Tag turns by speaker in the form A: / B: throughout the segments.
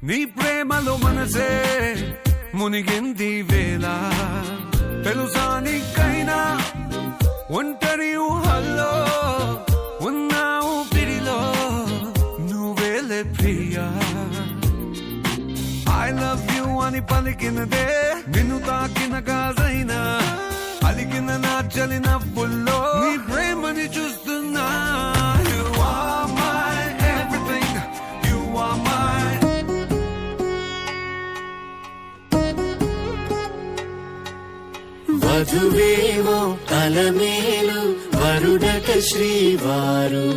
A: నీ ప్రేమలో మనసే మునిగింది వేళ తెలుసా నీకైనా ఒంటరి ఊహల్లో ఉన్నావు పిడిలో నువ్వేలే ప్రియా ఐ లవ్ యూ అని పలికినదే నిన్ను తాకిన గాజైనా అలికిన నా చలి నవ్వుల్లో నీ ప్రేమని చూస్తున్నా You are my everything, you are my
B: వధువేవో తలమేలు వరుడట శ్రీవారు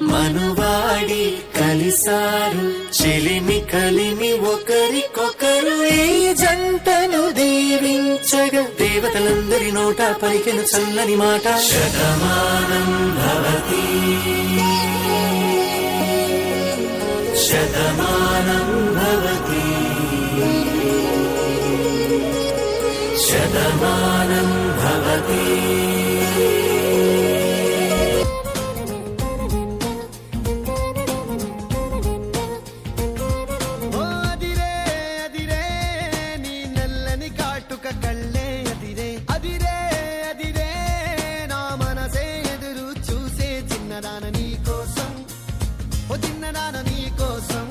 B: మనువాడి కలిసారు చెలిమి కలిమి ఒకరికొకరు ఈ జంటను దీవించగా దేవతలందరి నోట పలికిన చల్లని మాట శతమానం భవతి శతమానం భవతి శతమానం భవతి
C: అదిరే అదిరే నీ నల్లని కాటుక కళ్ళే అదిరే అదిరే అదిరే నా మనసే ఎదురు చూసే చిన్నదాన నీ కోసం ఓ చిన్నదాన నీ కోసం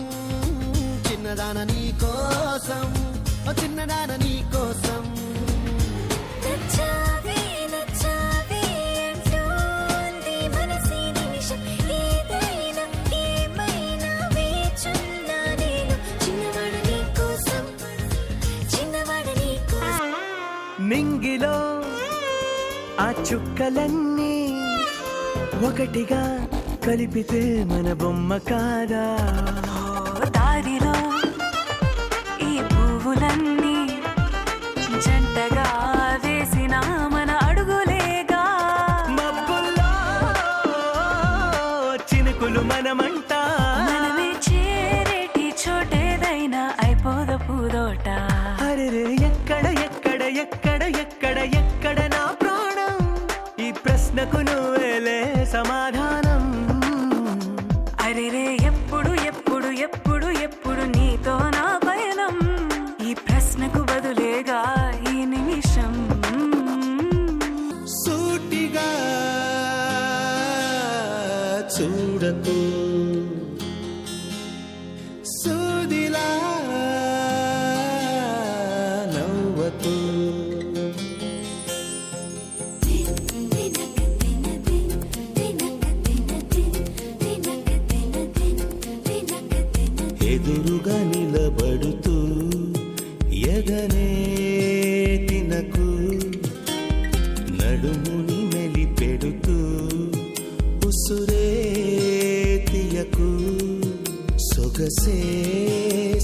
C: చిన్నదాన నీ కోసం ఓ చిన్నదాన నీ కోసం
D: మింగిలో ఆ చుక్కలన్నీ ఒకటిగా కలిపితే మన బొమ్మ కాదా
E: దారిలో ఈ పువ్వులన్నీ జంటగా వేసిన మన అడుగులేగా
D: మబ్బుల్లో చినుకులు మనమంట
E: మనమే చేరేటి చోటేదైనా అయిపోద పూదోట
D: అరే ఎక్కడ ఎక్కడ ఎక్కడ ఎక్కడ ఎక్కడ నా ప్రాణం ఈ ప్రశ్నకు నువ్వేలే సమాధానం
E: అరెరే ఎప్పుడు ఎప్పుడు ఎప్పుడు ఎప్పుడు నీతో నా పయనం ఈ ప్రశ్నకు బదులేగా ఈ నిమిషం
B: సూటిగా చూడకు సూదిలా నవ్వకు ఎదురుగా నిలబడుతూ ఎగనే తినకు నడుముని మెలిపెడుతూ ఉసురే తీయకు సొగసే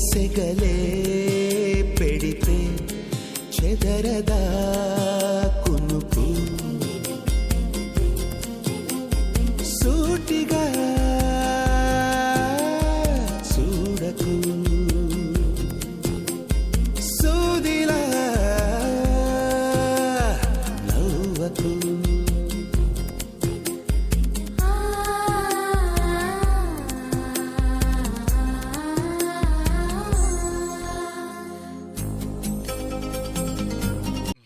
B: సెగలే పెడితే చెదరదా కునుకు సూటిగా చూడకు సూదిలా నవ్వకు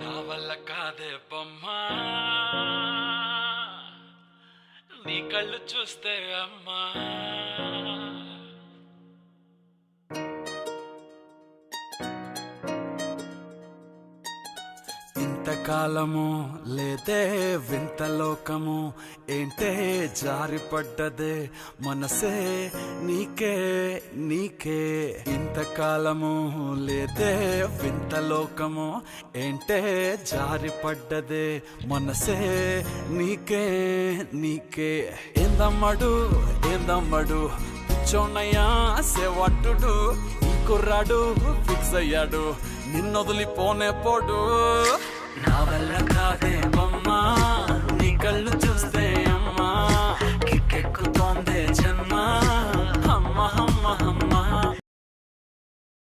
A: నా వల్ల కాదే బొమ్మా నీ కళ్ళు చూస్తే అమ్మా ఇంతకాలము లేదే వింత లోకము ఏంటే జారిపడ్డదే మనసే నీకే నీకే ఇంతకాలము లేదే వింత లోకము ఏంటే జారిపడ్డదే మనసే నీకే నీకే ఏందమ్మడు ఏందమ్మడు పిచ్చోన్నయ్యా సేవట్టుడు ఈ కుర్రాడు ఫిక్స్ అయ్యాడు నిన్నొదిలిపోనే పోడు